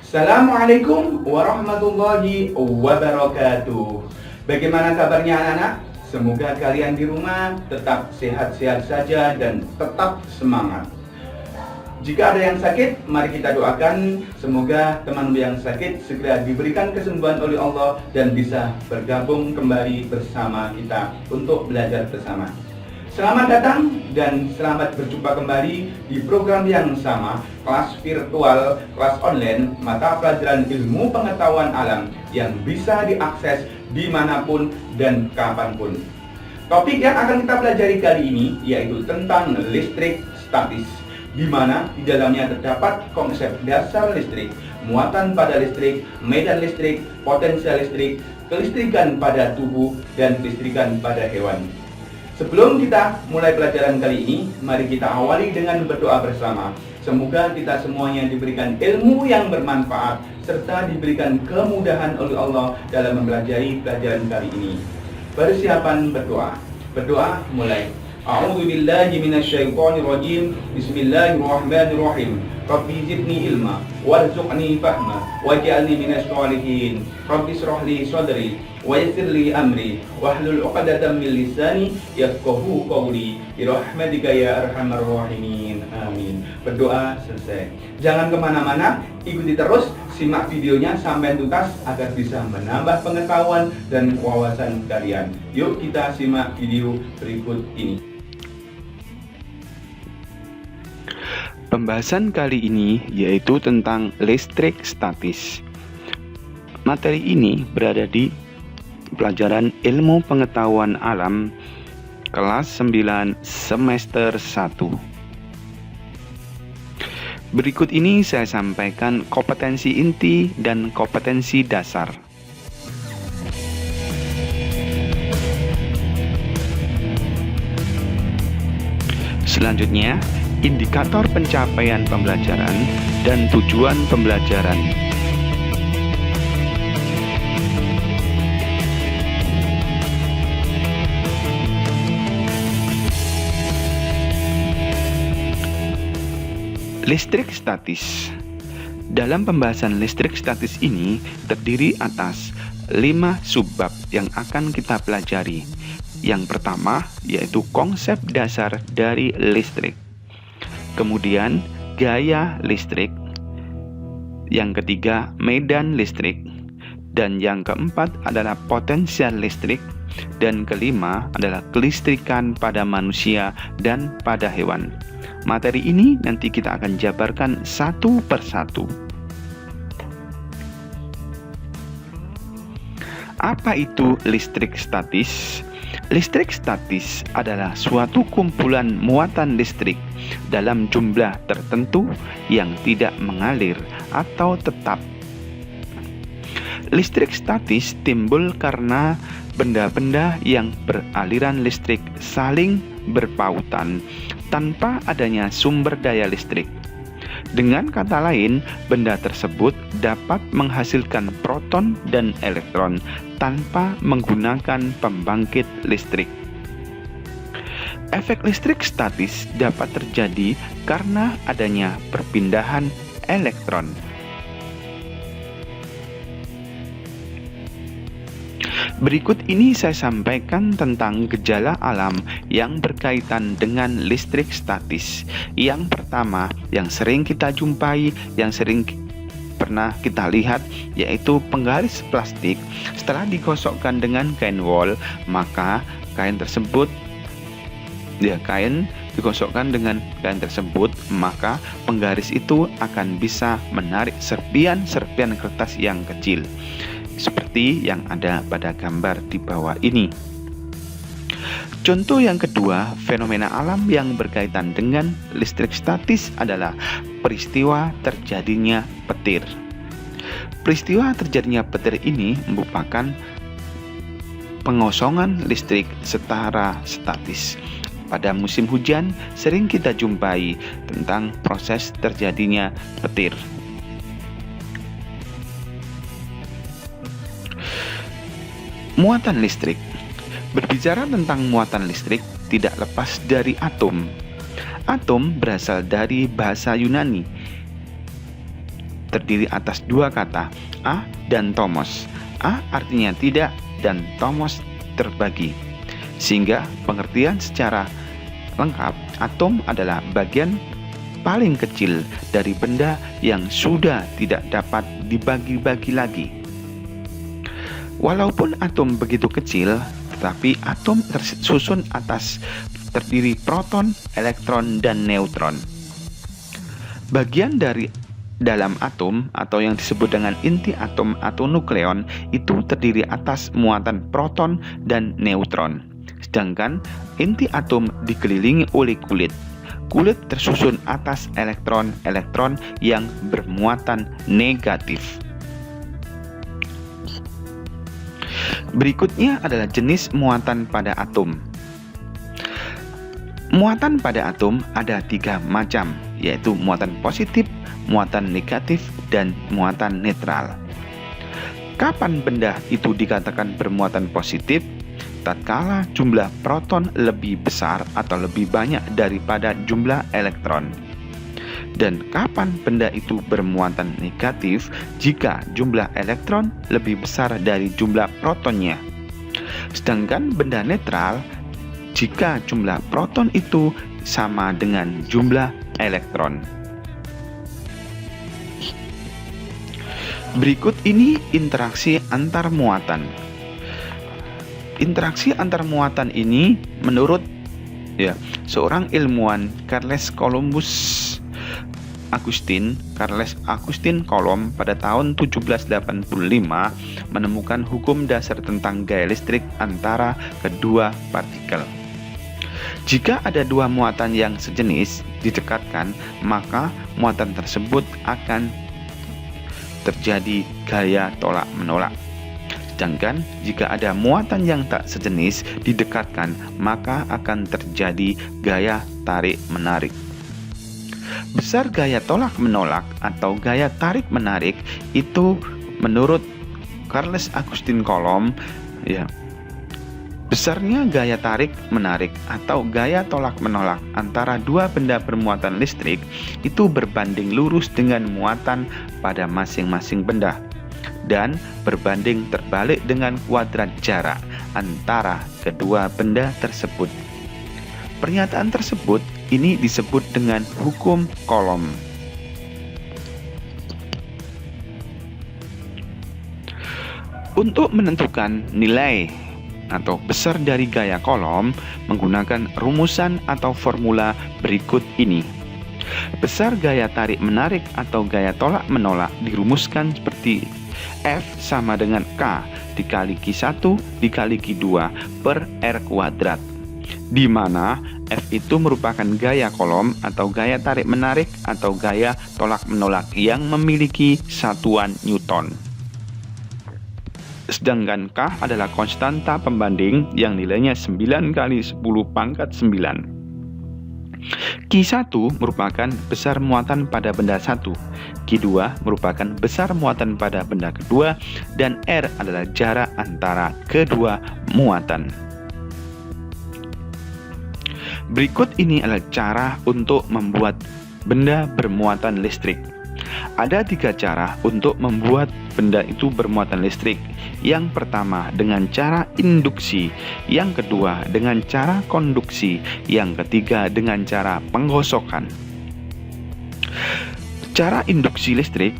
Assalamualaikum warahmatullahi wabarakatuh. Bagaimana kabarnya anak-anak? Semoga kalian di rumah tetap sehat-sehat saja dan tetap semangat. Jika ada yang sakit, mari kita doakan semoga teman yang sakit segera diberikan kesembuhan oleh Allah dan bisa bergabung kembali bersama kita untuk belajar bersama. Selamat datang dan selamat berjumpa kembali di program yang sama, kelas virtual, kelas online, mata pelajaran ilmu pengetahuan alam yang bisa diakses dimanapun dan kapanpun. Topik yang akan kita pelajari kali ini yaitu tentang listrik statis, di mana di dalamnya terdapat konsep dasar listrik, muatan pada listrik, medan listrik, potensial listrik, kelistrikan pada tubuh, dan kelistrikan pada hewan. Sebelum kita mulai pelajaran kali ini, mari kita awali dengan berdoa bersama. Semoga kita semuanya diberikan ilmu yang bermanfaat serta diberikan kemudahan oleh Allah dalam mempelajari pelajaran kali ini. Persiapan berdoa. Berdoa mulai. A'udzu billahi minasyaitonir rajim. Bismillahirrahmanirrahim. Rabbi zidni ilma warzuqni fahma waj'alni minas sholihin. Rabbi shrah li sadri wa yassir li amri wahlul 'uqdatam min lisani yafqahu qawli bi rahmatika ya arhamar rahimin. Amin. Berdoa selesai. Jangan kemana-mana, ikuti terus, simak videonya sampai tuntas agar bisa menambah pengetahuan dan wawasan kalian. Yuk kita simak video berikut ini. Pembahasan kali ini yaitu tentang listrik statis. Materi ini berada di pelajaran ilmu pengetahuan alam kelas 9 semester 1. Berikut ini saya sampaikan kompetensi inti dan kompetensi dasar. Selanjutnya, indikator pencapaian pembelajaran dan tujuan pembelajaran. Listrik statis. Dalam pembahasan listrik statis ini terdiri atas 5 subbab yang akan kita pelajari. Yang pertama yaitu konsep dasar dari listrik. Kemudian gaya listrik. Yang ketiga medan listrik. Dan yang keempat adalah potensial listrik. Dan kelima adalah kelistrikan pada manusia dan pada hewan. Materi ini nanti kita akan jabarkan satu persatu. Apa itu listrik statis? Listrik statis adalah suatu kumpulan muatan listrik dalam jumlah tertentu yang tidak mengalir atau tetap. Listrik statis timbul karena benda-benda yang beraliran listrik saling berpautan tanpa adanya sumber daya listrik. Dengan kata lain, benda tersebut dapat menghasilkan proton dan elektron tanpa menggunakan pembangkit listrik. Efek listrik statis dapat terjadi karena adanya perpindahan elektron. Berikut ini saya sampaikan tentang gejala alam yang berkaitan dengan listrik statis. Yang pertama, yang sering kita jumpai, yang sering pernah kita lihat, yaitu penggaris plastik. Setelah digosokkan dengan kain wol, maka kain digosokkan dengan kain tersebut, maka penggaris itu akan bisa menarik serpian-serpian kertas yang kecil, seperti yang ada pada gambar di bawah ini. Contoh yang kedua, fenomena alam yang berkaitan dengan listrik statis adalah peristiwa terjadinya petir. Peristiwa terjadinya petir ini merupakan pengosongan listrik secara statis. Pada musim hujan sering kita jumpai tentang proses terjadinya petir. Muatan listrik. Berbicara tentang muatan listrik tidak lepas dari atom. Atom berasal dari bahasa Yunani, terdiri atas dua kata, a dan tomos. A artinya tidak dan tomos terbagi. Sehingga pengertian secara lengkap, atom adalah bagian paling kecil dari benda yang sudah tidak dapat dibagi-bagi lagi. Walaupun atom begitu kecil, tetapi atom tersusun atas terdiri proton, elektron, dan neutron. Bagian dari dalam atom atau yang disebut dengan inti atom atau nukleon itu terdiri atas muatan proton dan neutron. Sedangkan inti atom dikelilingi oleh kulit. Kulit tersusun atas elektron-elektron yang bermuatan negatif. Berikutnya adalah jenis muatan pada atom. Muatan pada atom ada 3 macam, yaitu muatan positif, muatan negatif, dan muatan netral. Kapan benda itu dikatakan bermuatan positif? Tatkala jumlah proton lebih besar atau lebih banyak daripada jumlah elektron. Dan kapan benda itu bermuatan negatif? Jika jumlah elektron lebih besar dari jumlah protonnya. Sedangkan benda netral jika jumlah proton itu sama dengan jumlah elektron. Berikut ini interaksi antar muatan. Interaksi antar muatan ini menurut seorang ilmuwan Carles Agustin Coulomb pada tahun 1785 menemukan hukum dasar tentang gaya listrik antara kedua partikel. Jika ada dua muatan yang sejenis didekatkan, maka muatan tersebut akan terjadi gaya tolak-menolak. Sedangkan jika ada muatan yang tak sejenis didekatkan, maka akan terjadi gaya tarik-menarik. Besar gaya tolak-menolak atau gaya tarik-menarik itu menurut Carles Agustin Coulomb, besarnya gaya tarik-menarik atau gaya tolak-menolak antara dua benda bermuatan listrik itu berbanding lurus dengan muatan pada masing-masing benda dan berbanding terbalik dengan kuadrat jarak antara kedua benda tersebut. Pernyataan tersebut ini disebut dengan hukum Coulomb. Untuk menentukan nilai atau besar dari gaya Coulomb menggunakan rumusan atau formula berikut ini. Besar gaya tarik-menarik atau gaya tolak-menolak dirumuskan seperti F sama dengan K dikali Q1 dikali Q2 per R kuadrat, di mana F itu merupakan gaya Coulomb atau gaya tarik-menarik atau gaya tolak-menolak yang memiliki satuan Newton. Sedangkan K adalah konstanta pembanding yang nilainya 9 kali 10 pangkat 9. Q1 merupakan besar muatan pada benda 1, Q2 merupakan besar muatan pada benda kedua, dan R adalah jarak antara kedua muatan. Berikut ini adalah cara untuk membuat benda bermuatan listrik. Ada 3 cara untuk membuat benda itu bermuatan listrik. Yang pertama dengan cara induksi, yang kedua dengan cara konduksi, yang ketiga dengan cara penggosokan. Cara induksi listrik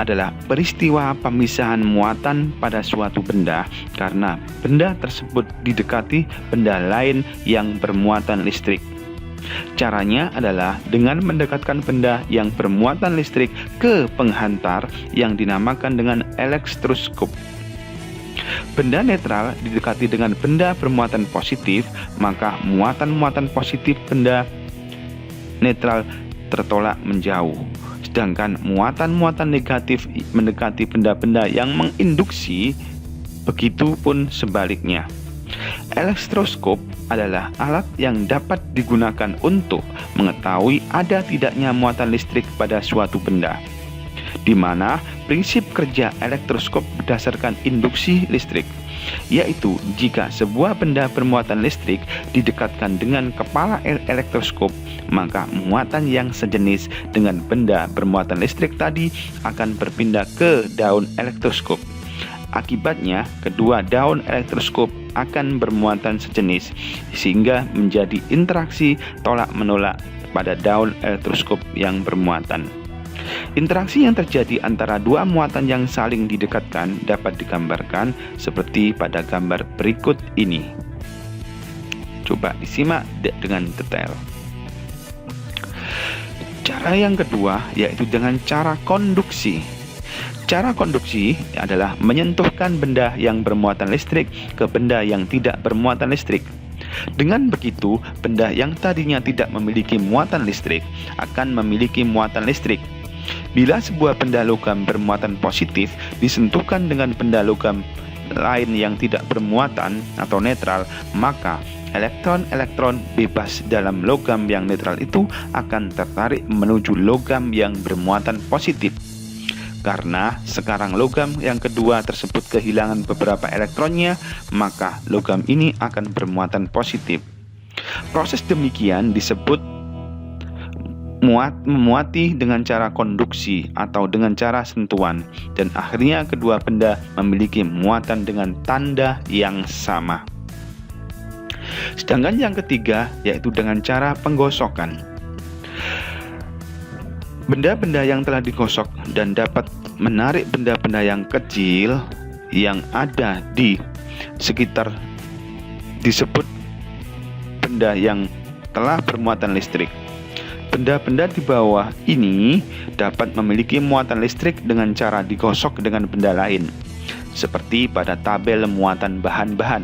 adalah peristiwa pemisahan muatan pada suatu benda karena benda tersebut didekati benda lain yang bermuatan listrik. Caranya adalah dengan mendekatkan benda yang bermuatan listrik ke penghantar yang dinamakan dengan elektroskop. Benda netral didekati dengan benda bermuatan positif, maka muatan-muatan positif benda netral tertolak menjauh. Sedangkan muatan-muatan negatif mendekati benda-benda yang menginduksi Begitupun sebaliknya. Elektroskop adalah alat yang dapat digunakan untuk mengetahui ada tidaknya muatan listrik pada suatu benda, di mana prinsip kerja elektroskop berdasarkan induksi listrik, yaitu jika sebuah benda bermuatan listrik didekatkan dengan kepala elektroskop, maka muatan yang sejenis dengan benda bermuatan listrik tadi akan berpindah ke daun elektroskop. Akibatnya, kedua daun elektroskop akan bermuatan sejenis, sehingga menjadi interaksi tolak-menolak pada daun elektroskop yang bermuatan. Interaksi yang terjadi antara dua muatan yang saling didekatkan dapat digambarkan seperti pada gambar berikut ini. Coba disimak dengan detail. Cara yang kedua yaitu dengan cara konduksi. Cara konduksi adalah menyentuhkan benda yang bermuatan listrik ke benda yang tidak bermuatan listrik. Dengan begitu, benda yang tadinya tidak memiliki muatan listrik akan memiliki muatan listrik. Bila sebuah benda logam bermuatan positif disentuhkan dengan benda logam lain yang tidak bermuatan atau netral, maka elektron-elektron bebas dalam logam yang netral itu akan tertarik menuju logam yang bermuatan positif. Karena sekarang logam yang kedua tersebut kehilangan beberapa elektronnya, maka logam ini akan bermuatan positif. Proses demikian disebut memuati dengan cara konduksi atau dengan cara sentuhan, dan akhirnya kedua benda memiliki muatan dengan tanda yang sama. Sedangkan yang ketiga yaitu dengan cara penggosokan. Benda-benda yang telah digosok dan dapat menarik benda-benda yang kecil yang ada di sekitar disebut benda yang telah bermuatan listrik. Benda-benda di bawah ini dapat memiliki muatan listrik dengan cara digosok dengan benda lain, seperti pada tabel muatan bahan-bahan.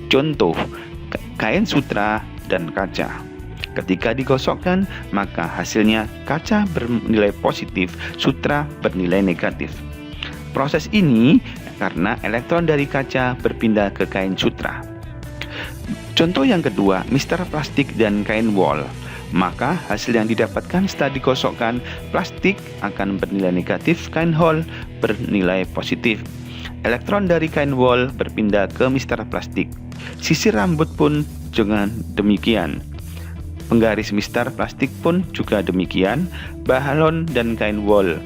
Contoh, kain sutra dan kaca. Ketika digosokkan, maka hasilnya kaca bernilai positif, sutra bernilai negatif. Proses ini karena elektron dari kaca berpindah ke kain sutra. Contoh yang kedua, mister plastik dan kain wol. Maka hasil yang didapatkan setelah digosokkan, plastik akan bernilai negatif, kain wol bernilai positif. Elektron dari kain wol berpindah ke mister plastik. Sisir rambut pun dengan demikian. Penggaris mister plastik pun juga demikian. Balon dan kain wol.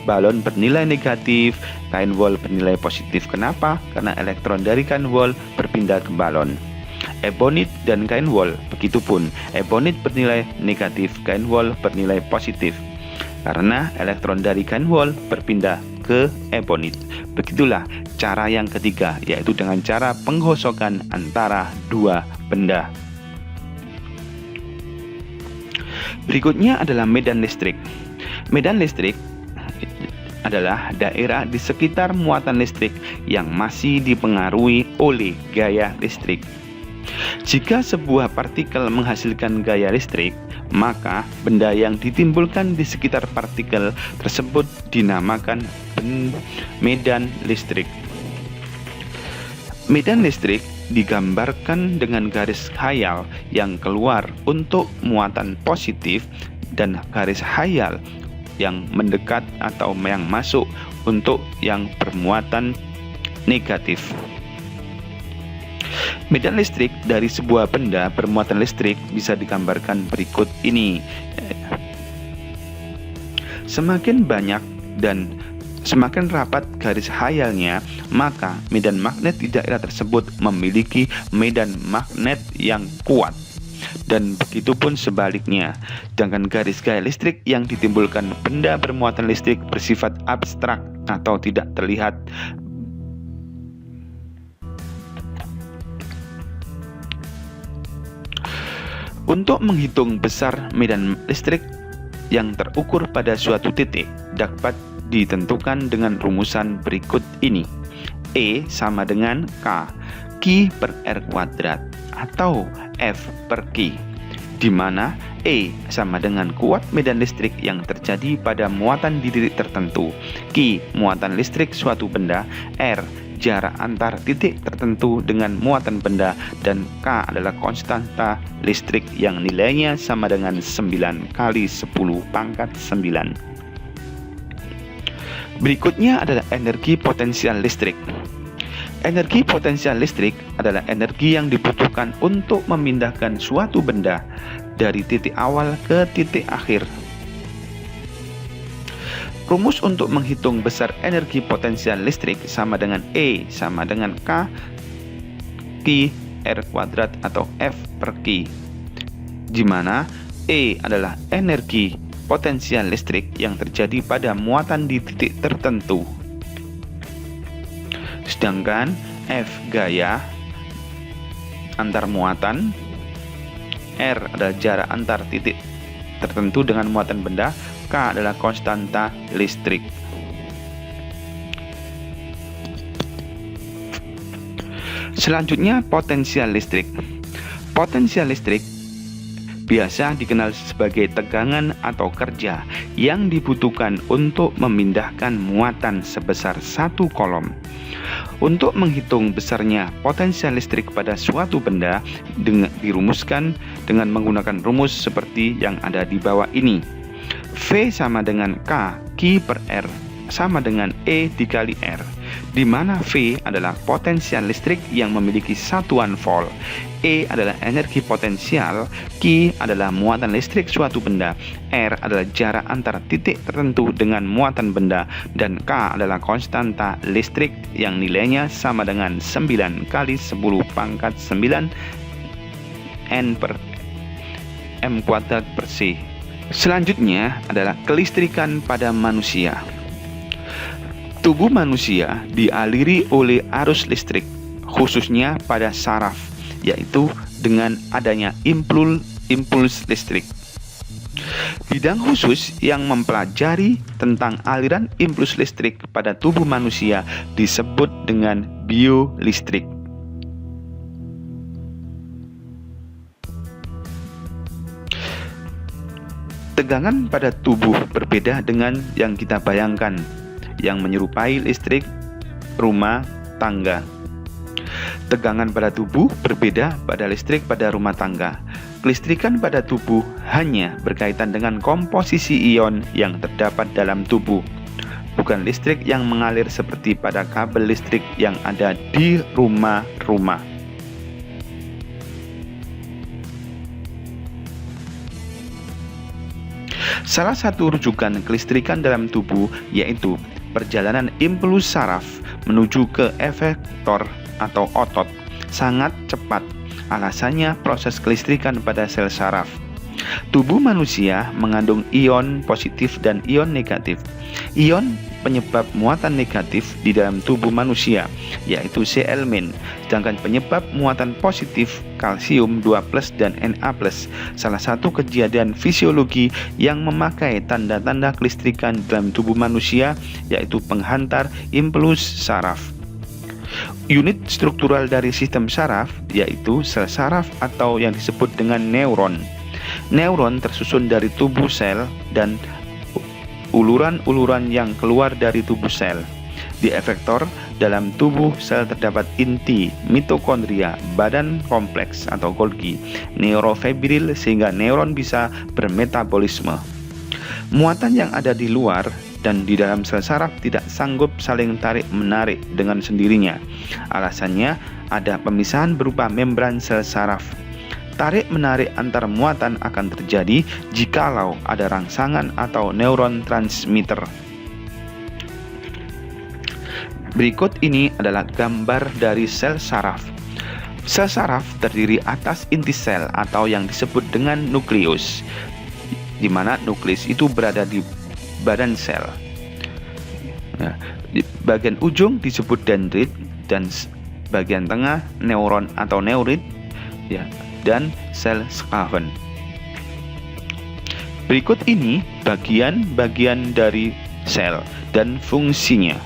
Balon bernilai negatif, kain wol bernilai positif. Kenapa? Karena elektron dari kain wol berpindah ke balon. Ebonit dan kain wol, begitupun. Ebonit bernilai negatif, kain wol bernilai positif. Karena elektron dari kain wol berpindah ke ebonit. Begitulah cara yang ketiga, yaitu dengan cara penggosokan antara dua benda. Berikutnya adalah medan listrik. Medan listrik adalah daerah di sekitar muatan listrik yang masih dipengaruhi oleh gaya listrik. Jika sebuah partikel menghasilkan gaya listrik, maka benda yang ditimbulkan di sekitar partikel tersebut dinamakan medan listrik. Medan listrik digambarkan dengan garis khayal yang keluar untuk muatan positif dan garis khayal yang mendekat atau yang masuk untuk yang bermuatan negatif. Medan listrik dari sebuah benda bermuatan listrik bisa digambarkan berikut ini. Semakin banyak dan semakin rapat garis khayalnya, maka medan magnet di daerah tersebut memiliki medan magnet yang kuat. Dan begitupun sebaliknya, sedangkan garis gaya listrik yang ditimbulkan benda bermuatan listrik bersifat abstrak atau tidak terlihat. Untuk menghitung besar medan listrik yang terukur pada suatu titik dapat ditentukan dengan rumusan berikut ini. E sama dengan K, Q per R kuadrat, atau F per Q, di mana E sama dengan kuat medan listrik yang terjadi pada muatan di titik tertentu, Q muatan listrik suatu benda, R jarak antar titik tertentu dengan muatan benda, dan K adalah konstanta listrik yang nilainya sama dengan 9 kali 10 pangkat 9. Berikutnya adalah energi potensial listrik. Energi potensial listrik adalah energi yang dibutuhkan untuk memindahkan suatu benda dari titik awal ke titik akhir. Rumus untuk menghitung besar energi potensial listrik sama dengan E sama dengan K Q R kuadrat atau F per Q, di mana E adalah energi potensial listrik yang terjadi pada muatan di titik tertentu, sedangkan F gaya antar muatan, R adalah jarak antar titik tertentu dengan muatan benda, K adalah konstanta listrik. Selanjutnya, potensial listrik. Potensial listrik biasa dikenal sebagai tegangan atau kerja yang dibutuhkan untuk memindahkan muatan sebesar satu kolom. Untuk menghitung besarnya potensial listrik pada suatu benda dirumuskan dengan menggunakan rumus seperti yang ada di bawah ini. V sama dengan K Q per R sama dengan E dikali R, di mana V adalah potensial listrik yang memiliki satuan volt, E adalah energi potensial, Q adalah muatan listrik suatu benda, R adalah jarak antar titik tertentu dengan muatan benda, dan K adalah konstanta listrik yang nilainya sama dengan 9 kali 10 pangkat 9 N per M kuadrat per C. Selanjutnya adalah kelistrikan pada manusia. Tubuh manusia dialiri oleh arus listrik, khususnya pada saraf, yaitu dengan adanya impuls listrik. Bidang khusus yang mempelajari tentang aliran impuls listrik pada tubuh manusia disebut dengan biolistrik. Tegangan pada tubuh berbeda dengan yang kita bayangkan, yang menyerupai listrik rumah tangga. Tegangan pada tubuh berbeda pada listrik pada rumah tangga. Kelistrikan pada tubuh hanya berkaitan dengan komposisi ion yang terdapat dalam tubuh, bukan listrik yang mengalir seperti pada kabel listrik yang ada di rumah-rumah. Salah satu rujukan kelistrikan dalam tubuh yaitu perjalanan impuls saraf menuju ke efektor atau otot sangat cepat. Alasannya proses kelistrikan pada sel saraf. Tubuh manusia mengandung ion positif dan ion negatif. Ion penyebab muatan negatif di dalam tubuh manusia yaitu Cl-, sedangkan penyebab muatan positif kalsium 2+ dan Na+. Salah satu kejadian fisiologi yang memakai tanda-tanda kelistrikan dalam tubuh manusia yaitu penghantar impuls saraf. Unit struktural dari sistem saraf yaitu sel saraf atau yang disebut dengan neuron. Neuron tersusun dari tubuh sel dan uluran-uluran yang keluar dari tubuh sel. Di efektor dalam tubuh sel terdapat inti, mitokondria, badan kompleks atau Golgi, neurofibril sehingga neuron bisa bermetabolisme. Muatan yang ada di luar dan di dalam sel saraf tidak sanggup saling tarik-menarik dengan sendirinya. Alasannya ada pemisahan berupa membran sel saraf. Tarik-menarik antar muatan akan terjadi jikalau ada rangsangan atau neuron transmitter. Berikut ini adalah gambar dari sel saraf. Sel saraf terdiri atas inti sel atau yang disebut dengan nukleus, di mana nukleus itu berada di badan sel. Nah, di bagian ujung disebut dendrit dan bagian tengah neuron atau neurit, ya, dan sel Schwann. Berikut ini bagian-bagian dari sel dan fungsinya.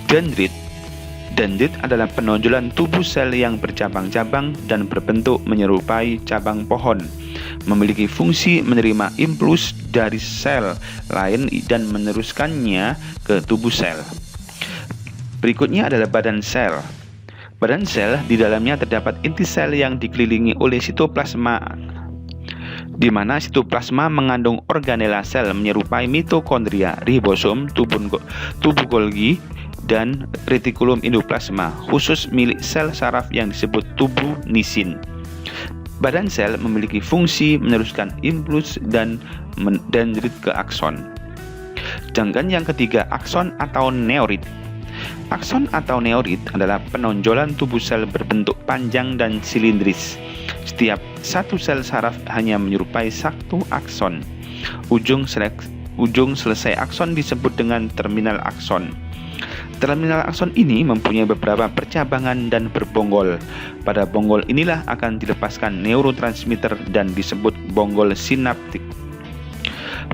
Dendrit. Dendrit adalah penonjolan tubuh sel yang bercabang-cabang dan berbentuk menyerupai cabang pohon. Memiliki fungsi menerima impuls dari sel lain dan meneruskannya ke tubuh sel. Berikutnya adalah badan sel. Badan sel di dalamnya terdapat inti sel yang dikelilingi oleh sitoplasma, di mana sitoplasma mengandung organela sel menyerupai mitokondria, ribosom, tubuh Golgi, dan retikulum endoplasma, khusus milik sel saraf yang disebut tubuh nisin. Badan sel memiliki fungsi meneruskan impuls dan dendrit ke akson. Sedangkan yang ketiga, akson atau neurit. Akson atau neurit adalah penonjolan tubuh sel berbentuk panjang dan silindris. Setiap satu sel saraf hanya menyerupai satu akson. Ujung selesai akson disebut dengan terminal akson. Terminal akson ini mempunyai beberapa percabangan dan berbonggol. Pada bonggol inilah akan dilepaskan neurotransmitter dan disebut bonggol sinaptik.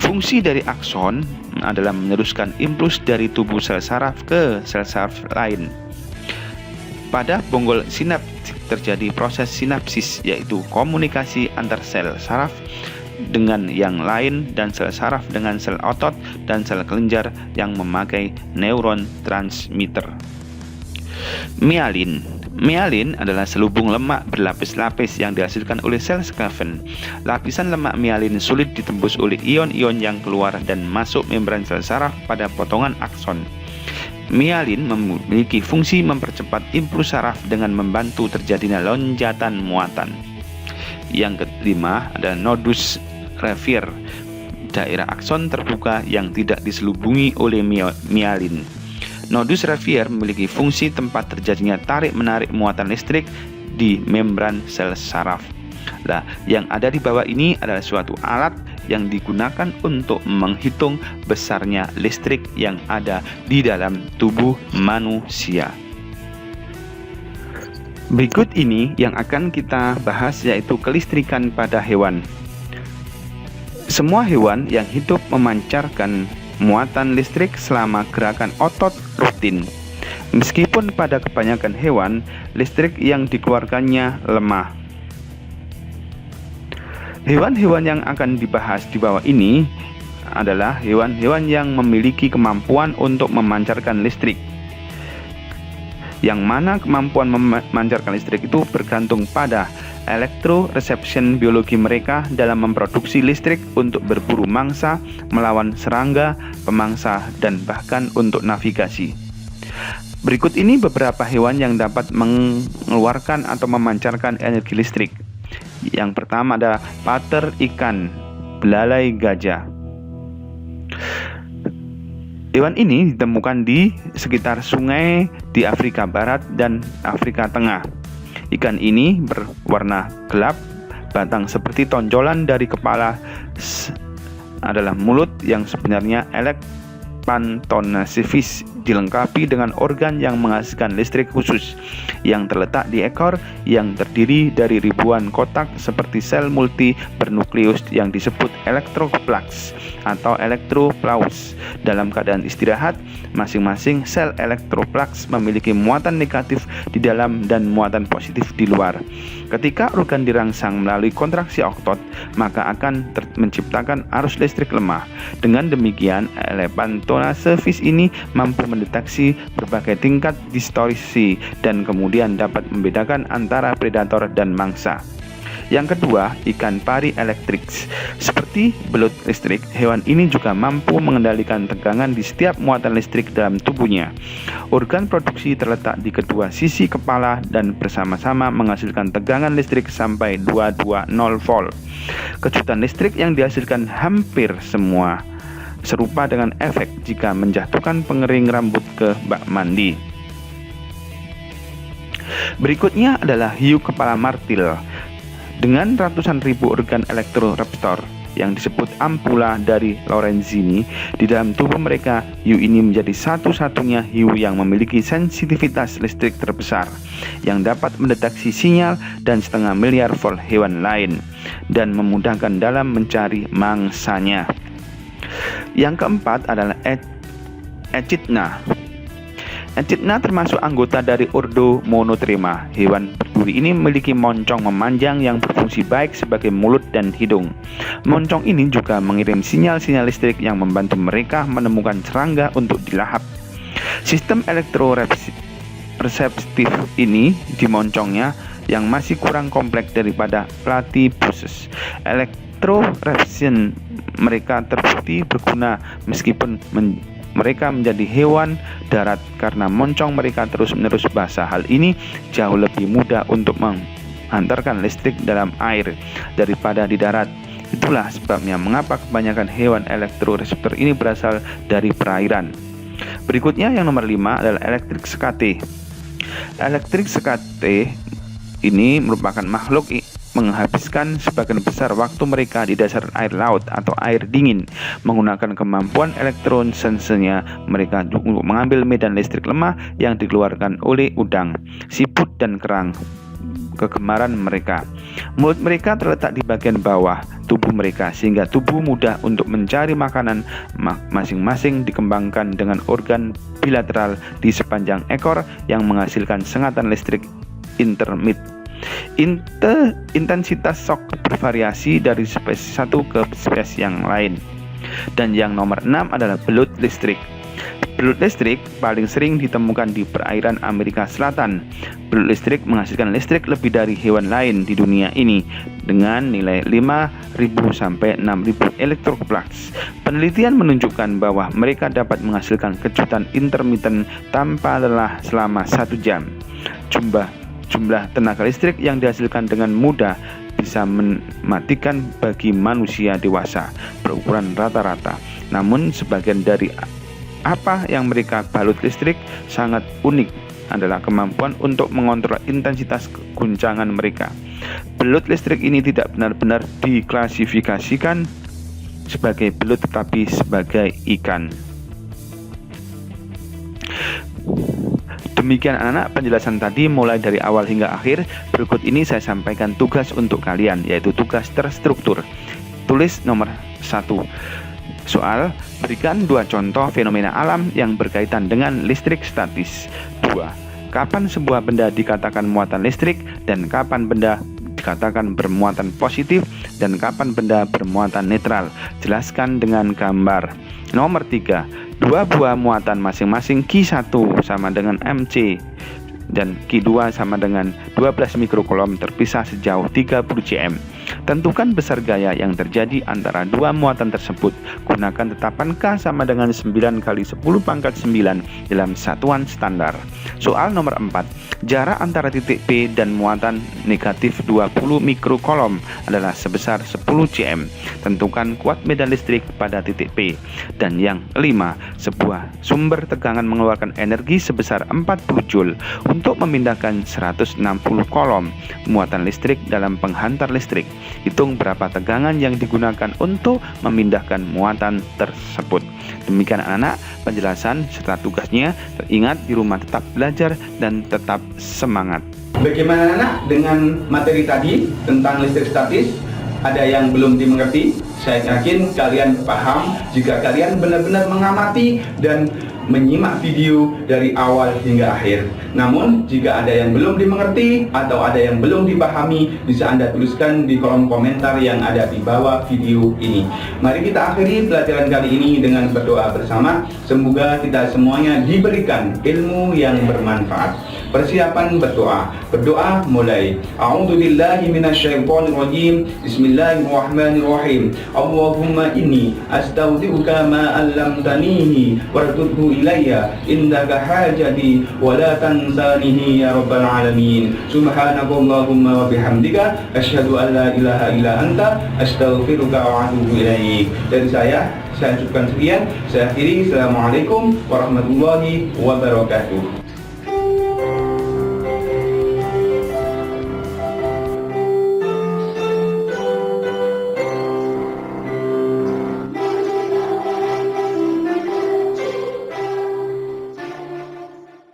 Fungsi dari akson adalah meneruskan impuls dari tubuh sel saraf ke sel saraf lain. Pada bonggol sinaptik terjadi proses sinapsis, yaitu komunikasi antar sel saraf dengan yang lain dan sel saraf dengan sel otot dan sel kelenjar yang memakai neuron transmitter. Myelin. Myelin adalah selubung lemak berlapis-lapis yang dihasilkan oleh sel Sclavon. Lapisan lemak myelin sulit ditembus oleh ion-ion yang keluar dan masuk membran sel saraf pada potongan akson. Myelin memiliki fungsi mempercepat impuls saraf dengan membantu terjadinya lonjatan muatan. Yang kelima adalah nodus Revere, daerah akson terbuka yang tidak diselubungi oleh myelin. Nodus Revere memiliki fungsi tempat terjadinya tarik-menarik muatan listrik di membran sel saraf. Nah, yang ada di bawah ini adalah suatu alat yang digunakan untuk menghitung besarnya listrik yang ada di dalam tubuh manusia. Berikut ini yang akan kita bahas, yaitu kelistrikan pada hewan. Semua hewan yang hidup memancarkan muatan listrik selama gerakan otot rutin. Meskipun pada kebanyakan hewan, listrik yang dikeluarkannya lemah. Hewan-hewan yang akan dibahas di bawah ini adalah hewan-hewan yang memiliki kemampuan untuk memancarkan listrik. Yang mana kemampuan memancarkan listrik itu bergantung pada elektroreception biologi mereka dalam memproduksi listrik untuk berburu mangsa, melawan serangga, pemangsa, dan bahkan untuk navigasi. Berikut ini beberapa hewan yang dapat mengeluarkan atau memancarkan energi listrik. Yang pertama ada pater ikan, belalai gajah. Hewan ini ditemukan di sekitar sungai di Afrika Barat dan Afrika Tengah. Ikan ini berwarna gelap, batang seperti tonjolan dari kepala adalah mulut yang sebenarnya Elephantonacivis, dilengkapi dengan organ yang menghasilkan listrik khusus yang terletak di ekor yang terdiri dari ribuan kotak seperti sel multi bernukleus yang disebut elektroplax atau elektroplaus. Dalam keadaan istirahat, masing-masing sel elektroplax memiliki muatan negatif di dalam dan muatan positif di luar. Ketika organ dirangsang melalui kontraksi otot, maka akan menciptakan arus listrik lemah. Dengan demikian, Elephantonacivis ini mampu mendeteksi berbagai tingkat distorsi dan kemudian dapat membedakan antara predator dan mangsa. Yang kedua, ikan pari elektrik. Seperti belut listrik, hewan ini juga mampu mengendalikan tegangan di setiap muatan listrik dalam tubuhnya. Organ produksi terletak di kedua sisi kepala dan bersama-sama menghasilkan tegangan listrik sampai 220 volt. Kejutan listrik yang dihasilkan hampir semua serupa dengan efek jika menjatuhkan pengering rambut ke bak mandi. Berikutnya adalah hiu kepala martil. Dengan ratusan ribu organ elektroreptor yang disebut ampula dari Lorenzini di dalam tubuh mereka, hiu ini menjadi satu-satunya hiu yang memiliki sensitivitas listrik terbesar yang dapat mendeteksi sinyal dan 1,5 miliar volt hewan lain dan memudahkan dalam mencari mangsanya. Yang keempat adalah Echidna. Echidna termasuk anggota dari ordo Monotrema. Hewan berduri ini memiliki moncong memanjang yang berfungsi baik sebagai mulut dan hidung. Moncong ini juga mengirim sinyal-sinyal listrik yang membantu mereka menemukan serangga untuk dilahap. Sistem elektroreseptif ini di moncongnya yang masih kurang kompleks daripada platypuses. Elektroresepsi mereka terbukti berguna meskipun mereka menjadi hewan darat karena moncong mereka terus-menerus basah. Hal ini jauh lebih mudah untuk menghantarkan listrik dalam air daripada di darat. Itulah sebabnya mengapa kebanyakan hewan elektroreseptor ini berasal dari perairan. Berikutnya yang nomor 5 adalah elektrik sekate. Elektrik sekate ini merupakan makhluk menghabiskan sebagian besar waktu mereka di dasar air laut atau air dingin. Menggunakan kemampuan elektrosensenya mereka untuk mengambil medan listrik lemah yang dikeluarkan oleh udang, siput, dan kerang kegemaran mereka. Mulut mereka terletak di bagian bawah tubuh mereka sehingga tubuh mudah untuk mencari makanan. Masing-masing dikembangkan dengan organ bilateral di sepanjang ekor yang menghasilkan sengatan listrik intermit. Intensitas shock bervariasi dari spesies satu ke spesies yang lain. Dan yang nomor 6 adalah belut listrik. Belut listrik paling sering ditemukan di perairan Amerika Selatan. Belut listrik menghasilkan listrik lebih dari hewan lain di dunia ini dengan nilai 5.000 sampai 6.000 elektrovolts. Penelitian menunjukkan bahwa mereka dapat menghasilkan kejutan intermiten tanpa lelah selama 1 jam. Jumlah tenaga listrik yang dihasilkan dengan mudah bisa mematikan bagi manusia dewasa berukuran rata-rata. Namun sebagian dari apa yang mereka balut listrik sangat unik adalah kemampuan untuk mengontrol intensitas guncangan mereka. Belut listrik ini tidak benar-benar diklasifikasikan sebagai belut tetapi sebagai ikan. Demikian anak-anak penjelasan tadi mulai dari awal hingga akhir. Berikut ini saya sampaikan tugas untuk kalian, yaitu tugas terstruktur. Tulis nomor 1. Soal, berikan 2 contoh fenomena alam yang berkaitan dengan listrik statis. 2. Kapan sebuah benda dikatakan muatan listrik dan kapan benda dikatakan bermuatan positif dan kapan benda bermuatan netral. Jelaskan dengan gambar. Nomor 3. 2 buah muatan masing-masing Q1 sama dengan MC dan Q2 sama dengan 12 mikrocoulomb terpisah sejauh 30 cm. Tentukan besar gaya yang terjadi antara 2 muatan tersebut. Gunakan tetapan K sama dengan 9 kali 10 pangkat 9 dalam satuan standar. Soal nomor 4. Jarak antara titik P dan muatan negatif 20 mikrocoulomb adalah sebesar 10 cm. Tentukan kuat medan listrik pada titik P. Dan yang 5. Sebuah sumber tegangan mengeluarkan energi sebesar 40 joule untuk memindahkan 160 coulomb muatan listrik dalam penghantar listrik. Hitung berapa tegangan yang digunakan untuk memindahkan muatan tersebut. Demikian anak-anak penjelasan serta tugasnya. Ingat di rumah tetap belajar dan tetap semangat. Bagaimana anak dengan materi tadi tentang listrik statis? Ada yang belum dimengerti? Saya yakin kalian paham jika kalian benar-benar mengamati dan menyimak video dari awal hingga akhir. Namun jika ada yang belum dimengerti atau ada yang belum dipahami, bisa Anda tuliskan di kolom komentar yang ada di bawah video ini. Mari kita akhiri pelajaran kali ini dengan berdoa bersama. Semoga kita semuanya diberikan ilmu yang bermanfaat. Persiapan berdoa. Berdoa mulai. A'udzubillahi minasyaitonirrajim. Bismillahirrahmanirrahim. Allahumma inni astaudi'uka ma 'allamtanihi warzuqhu ilayya indaka hajati wa la tansanihi ya rabbal alamin. Subhanakallahumma wa bihamdika asyhadu an la ilaha illa anta astaghfiruka wa atubu ilaik. Dari saya ucapkan sekian. Saya akhiri. Assalamualaikum warahmatullahi wabarakatuh.